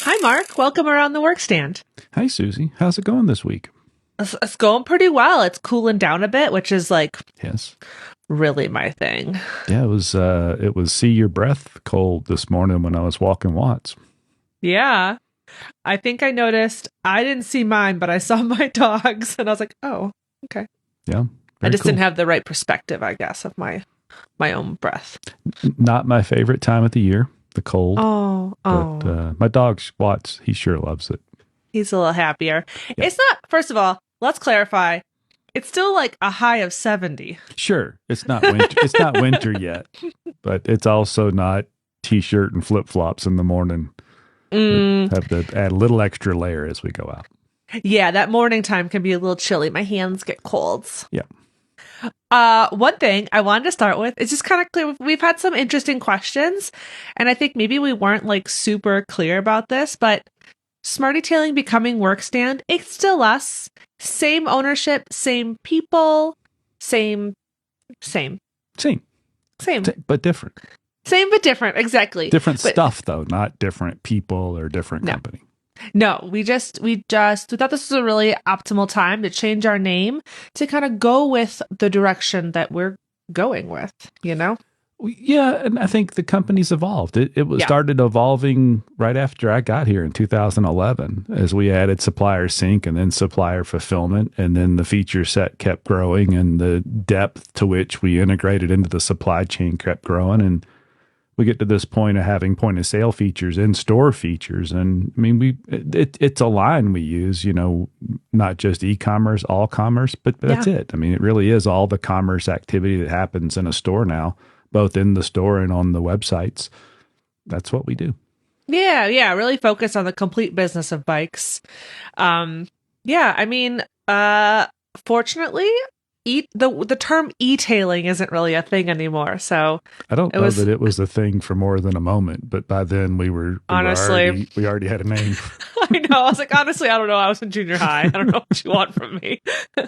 Hi, Mark. Welcome Around the Workstand. Hi, Susie. How's it going this week? It's going pretty well. It's cooling down a bit, which is like Yes. really my thing. Yeah, it was see your breath cold this morning when I was walking Watts. Yeah. I think I noticed I didn't see mine, but I saw my dog's and I was like, oh, okay. Yeah. I just cool. didn't have the right perspective, I guess, of my own breath. Not my favorite time of the year, the cold. Oh. My dog, Watts, he sure loves it. He's a little happier. Yeah. It's not, first of all, let's clarify. It's still like a high of 70. Sure. It's not winter. It's not winter yet, but it's also not t-shirt and flip-flops in the morning. Have to add a little extra layer as we go out. Yeah, that morning time can be a little chilly. My hands get colds. Yeah. One thing I wanted to start with is just kind of clear. We've had some interesting questions, and I think maybe we weren't like super clear about this, but Smarty Tailing becoming Workstand, it's still us. Same ownership, same people, same, But different. Same but different, exactly. Different stuff though, not different people or different company. No, we thought this was a really optimal time to change our name to kind of go with the direction that we're going with, you know? Yeah, and I think the company's evolved. It started evolving right after I got here in 2011 as we added supplier sync and then supplier fulfillment, and then the feature set kept growing and the depth to which we integrated into the supply chain kept growing, and we get to this point of having point of sale features, in-store features. And I mean, it's a line we use, you know, not just e-commerce, all commerce, but that's it. I mean, it really is all the commerce activity that happens in a store now, both in the store and on the websites. That's what we do. Yeah. Really focus on the complete business of bikes. I mean, fortunately, the term e-tailing isn't really a thing anymore. So I don't know that it was a thing for more than a moment, but by then we already had a name. I know. I was like, honestly, I don't know. I was in junior high. I don't know what you want from me.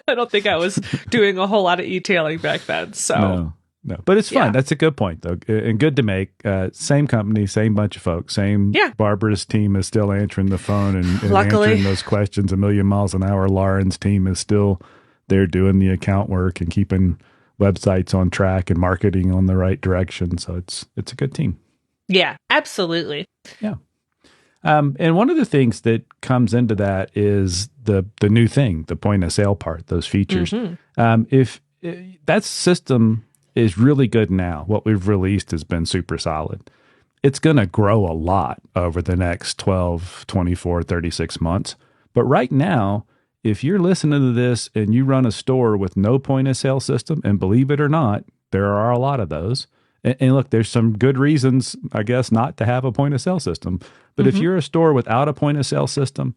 I don't think I was doing a whole lot of e-tailing back then. So no, but it's fine. That's a good point though, and good to make. Same company, same bunch of folks, same. Barbara's team is still answering the phone and answering those questions a million miles an hour. Lauren's team is still. They're doing the account work and keeping websites on track and marketing on the right direction. So it's a good team. Yeah, absolutely. Yeah. And one of the things that comes into that is the new thing, the point of sale part, those features. Mm-hmm. If that system is really good now, what we've released has been super solid. It's going to grow a lot over the next 12, 24, 36 months. But right now, if you're listening to this and you run a store with no point of sale system, and believe it or not, there are a lot of those. And look, there's some good reasons, I guess, not to have a point of sale system. But if you're a store without a point of sale system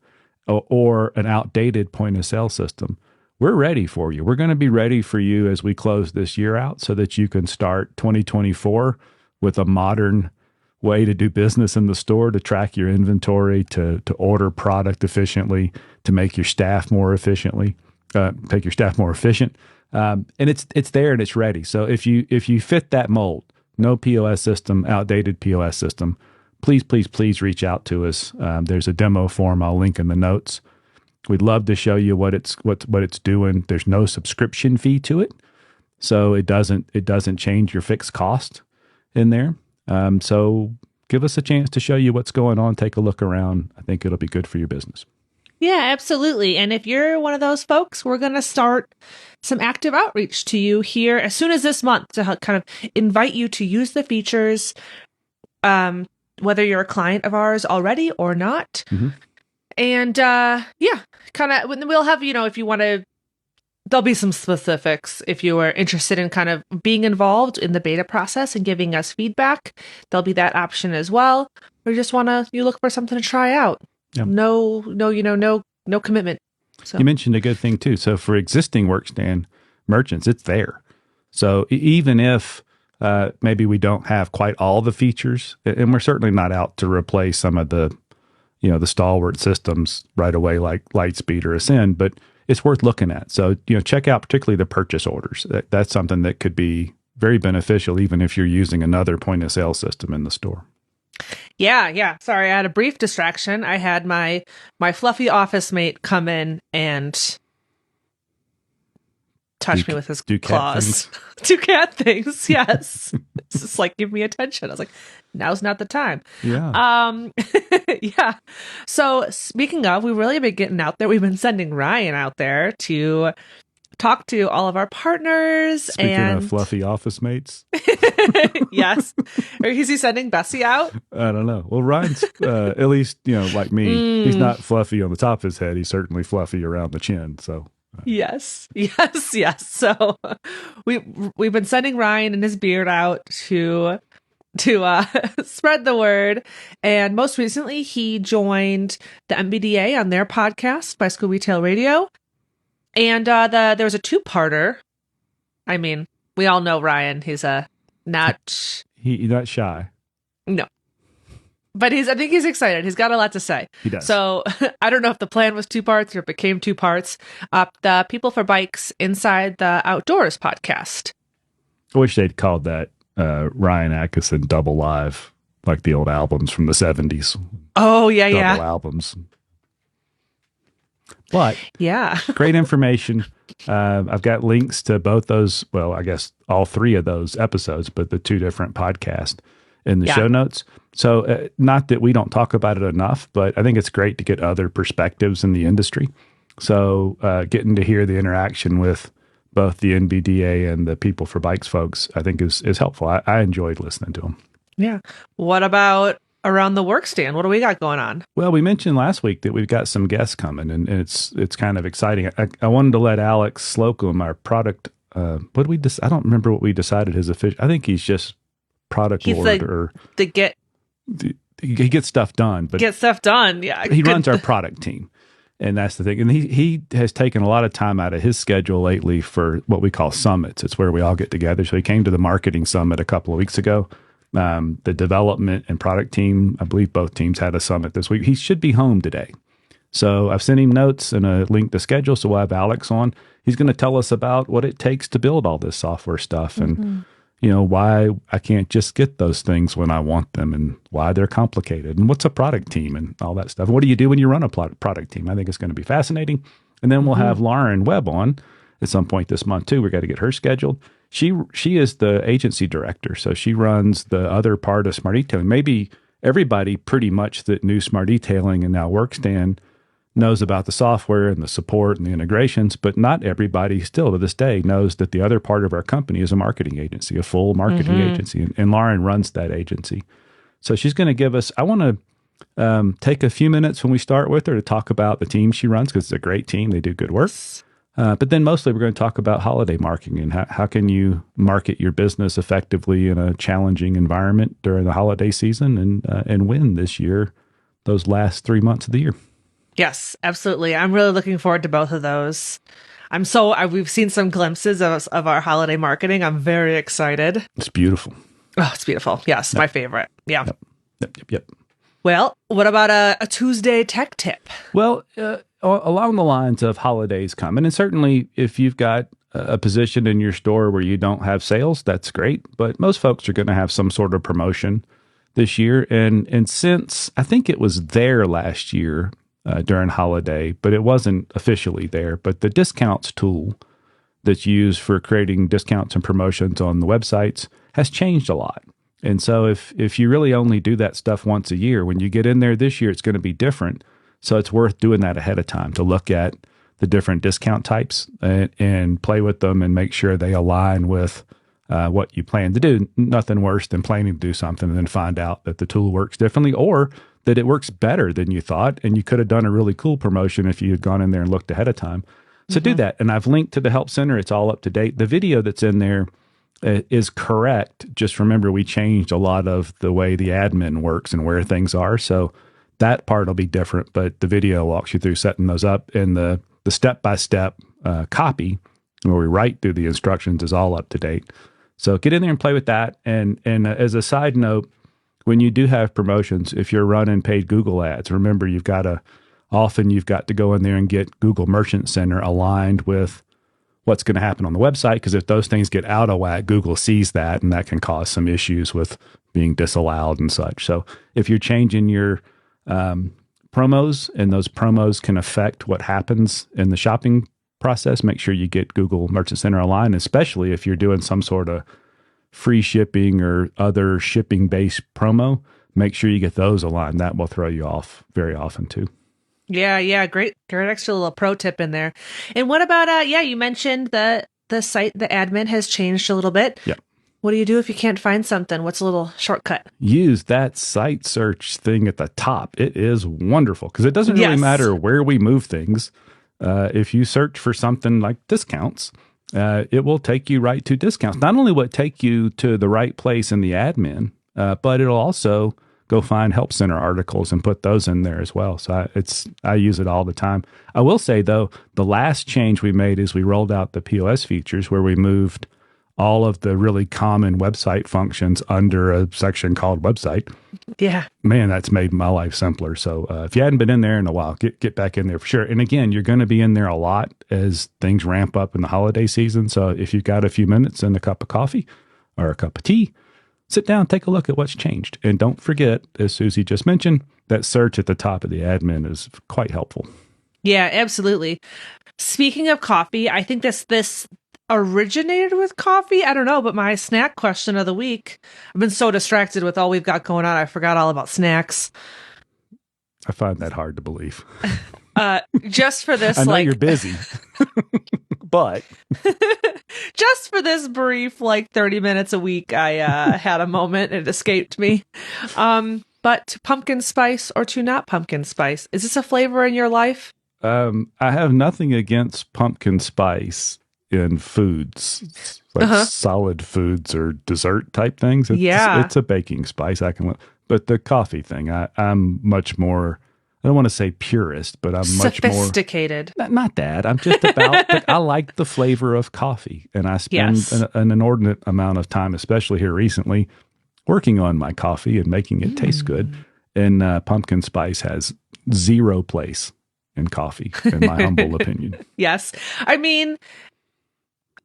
or an outdated point of sale system, we're ready for you. We're going to be ready for you as we close this year out so that you can start 2024 with a modern way to do business in the store, to track your inventory, to order product efficiently, to make your staff more efficient. And it's there and it's ready. So if you fit that mold, no POS system, outdated POS system, please reach out to us. There's a demo form I'll link in the notes. We'd love to show you what it's doing. There's no subscription fee to it, so it doesn't change your fixed cost in there. So give us a chance to show you what's going on. Take a look around. I think it'll be good for your business. Yeah, absolutely. And if you're one of those folks, we're going to start some active outreach to you here as soon as this month to kind of invite you to use the features, whether you're a client of ours already or not. Mm-hmm. And we'll have, if you want to, there'll be some specifics. If you are interested in kind of being involved in the beta process and giving us feedback, there'll be that option as well. Or just you look for something to try out. Yep. No commitment. So. You mentioned a good thing too. So for existing Workstand merchants, it's there. So even if maybe we don't have quite all the features, and we're certainly not out to replace some of the stalwart systems right away like Lightspeed or Ascend, but it's worth looking at. So, check out particularly the purchase orders. That's something that could be very beneficial even if you're using another point of sale system in the store. Yeah. Sorry, I had a brief distraction. I had my fluffy office mate come in and touch me with his claws. Do cat things, yes. It's just like, give me attention. I was like, now's not the time. Yeah. Yeah. So speaking of, we've really been getting out there. We've been sending Ryan out there to talk to all of our partners. Speaking of fluffy office mates. Yes. Or is he sending Bessie out? I don't know. Well, Ryan's, at least, like me, he's not fluffy on the top of his head. He's certainly fluffy around the chin. So Yes. So we've been sending Ryan and his beard out to spread the word. And most recently, he joined the NBDA on their podcast, Bicycle Retail Radio. And there was a two-parter. I mean, we all know Ryan. He's not... He's not shy. No. But I think he's excited. He's got a lot to say. He does. So I don't know if the plan was two parts or it became two parts. The People for Bikes Inside the Outdoors podcast. I wish they'd called that Ryan Atkinson Double Live, like the old albums from the 70s. Oh, yeah, Double albums. But yeah, great information. I've got links to both those. Well, I guess all three of those episodes, but the two different podcasts in the show notes. So not that we don't talk about it enough, but I think it's great to get other perspectives in the industry. So getting to hear the interaction with both the NBDA and the People for Bikes folks, I think is helpful. I enjoyed listening to them. Yeah. What about Around the Workstand? What do we got going on? Well, we mentioned last week that we've got some guests coming, and it's kind of exciting. I wanted to let Alex Slocum, our product, what did we I don't remember what we decided his official. I think he's just product lord he gets stuff done. But get stuff done, yeah. He runs our product team, and that's the thing. And he has taken a lot of time out of his schedule lately for what we call summits. It's where we all get together. So he came to the marketing summit a couple of weeks ago. The development and product team, I believe both teams had a summit this week. He should be home today. So I've sent him notes and a link to schedule. So we'll have Alex on. He's going to tell us about what it takes to build all this software stuff and, why I can't just get those things when I want them and why they're complicated and what's a product team and all that stuff. What do you do when you run a product team? I think it's going to be fascinating. And then we'll have Lauren Webb on at some point this month too. We've got to get her scheduled. She is the agency director, so she runs the other part of Smart Detailing. Maybe everybody pretty much that knew Smart Detailing and now Workstand knows about the software and the support and the integrations, but not everybody still to this day knows that the other part of our company is a marketing agency, a full marketing agency, and Lauren runs that agency. So she's going to give us, I want to take a few minutes when we start with her to talk about the team she runs, because it's a great team. They do good work. But then mostly we're going to talk about holiday marketing and how can you market your business effectively in a challenging environment during the holiday season and win this year, those last 3 months of the year. Yes, absolutely. I'm really looking forward to both of those. We've seen some glimpses of our holiday marketing. I'm very excited. It's beautiful. Oh, it's beautiful. Yes, my favorite. Yeah. Yep. Well, what about a Tuesday tech tip? Well, along the lines of holidays coming, and certainly if you've got a position in your store where you don't have sales, that's great. But most folks are going to have some sort of promotion this year. And since I think it was there last year during holiday, but it wasn't officially there, but the discounts tool that's used for creating discounts and promotions on the websites has changed a lot. And so if you really only do that stuff once a year, when you get in there this year, it's going to be different. So it's worth doing that ahead of time to look at the different discount types and play with them and make sure they align with what you plan to do. Nothing worse than planning to do something and then find out that the tool works differently or that it works better than you thought. And you could have done a really cool promotion if you had gone in there and looked ahead of time. So do that. And I've linked to the Help Center. It's all up to date. The video that's in there is correct. Just remember, we changed a lot of the way the admin works and where things are. So that part will be different, but the video walks you through setting those up, and the step-by-step copy where we write through the instructions is all up to date. So get in there and play with that. And as a side note, when you do have promotions, if you're running paid Google ads, remember often you've got to go in there and get Google Merchant Center aligned with what's going to happen on the website, because if those things get out of whack, Google sees that, and that can cause some issues with being disallowed and such. So if you're changing your promos, and those promos can affect what happens in the shopping process, make sure you get Google Merchant Center Online, especially if you're doing some sort of free shipping or other shipping-based promo. Make sure you get those aligned. That will throw you off very often too. Yeah. Great extra little pro tip in there. And what about, you mentioned the site, the admin has changed a little bit. Yep. What do you do if you can't find something? What's a little shortcut? Use that site search thing at the top. It is wonderful because it doesn't really matter where we move things. If you search for something like discounts, it will take you right to discounts. Not only will it take you to the right place in the admin, but it'll also go find help center articles and put those in there as well. So I use it all the time. I will say though, the last change we made is we rolled out the POS features where we moved all of the really common website functions under a section called website. Yeah. Man, that's made my life simpler. So if you hadn't been in there in a while, get back in there for sure. And again, you're going to be in there a lot as things ramp up in the holiday season. So if you've got a few minutes and a cup of coffee or a cup of tea, sit down, take a look at what's changed. And don't forget, as Susie just mentioned, that search at the top of the admin is quite helpful. Yeah, absolutely. Speaking of coffee, I think this originated with coffee. I don't know, but my snack question of the week, I've been so distracted with all we've got going on, I forgot all about snacks. I find that hard to believe. Just for this, I know you're busy, but just for this brief, 30 minutes a week, I had a moment. It escaped me. But pumpkin spice or to not pumpkin spice, is this a flavor in your life? I have nothing against pumpkin spice in foods, solid foods or dessert type things. It's a baking spice. But the coffee thing, I'm much more, I don't want to say purist, but I'm much more sophisticated. Not that. I'm just about, I like the flavor of coffee, and I spend an inordinate amount of time, especially here recently, working on my coffee and making it taste good. And pumpkin spice has zero place in coffee, in my humble opinion. Yes. I mean,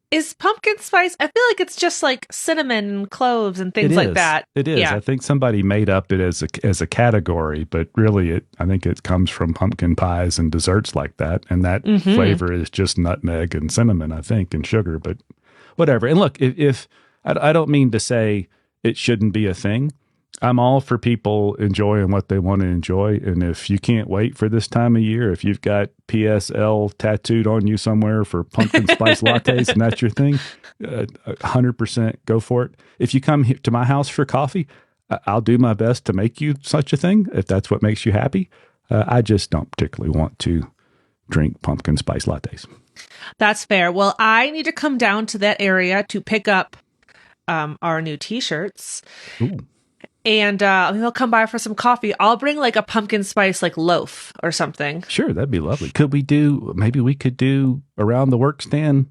is pumpkin spice, I feel like it's just like cinnamon and cloves and things like that. It is. Yeah. I think somebody made up it as a category, but really I think it comes from pumpkin pies and desserts like that. And that flavor is just nutmeg and cinnamon, I think, and sugar, but whatever. And look, if I don't mean to say it shouldn't be a thing. I'm all for people enjoying what they want to enjoy. And if you can't wait for this time of year, if you've got PSL tattooed on you somewhere for pumpkin spice lattes and that's your thing, 100% go for it. If you come to my house for coffee, I'll do my best to make you such a thing if that's what makes you happy. I just don't particularly want to drink pumpkin spice lattes. That's fair. Well, I need to come down to that area to pick up our new t-shirts. Ooh. And maybe I'll come by for some coffee. I'll bring a pumpkin spice loaf or something. Sure, that'd be lovely. Maybe we could do Around the Workstand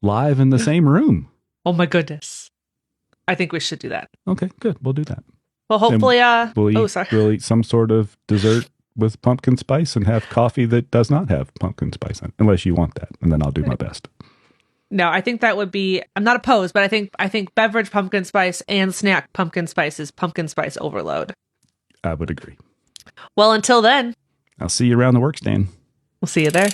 live in the same room. Oh my goodness. I think we should do that. Okay, good. We'll do that. Well, hopefully, we'll eat some sort of dessert with pumpkin spice and have coffee that does not have pumpkin spice in it, unless you want that. And then I'll do my best. No, I think that would be, I'm not opposed, but I think beverage pumpkin spice and snack pumpkin spice is pumpkin spice overload. I would agree. Well, until then, I'll see you around the workstand. We'll see you there.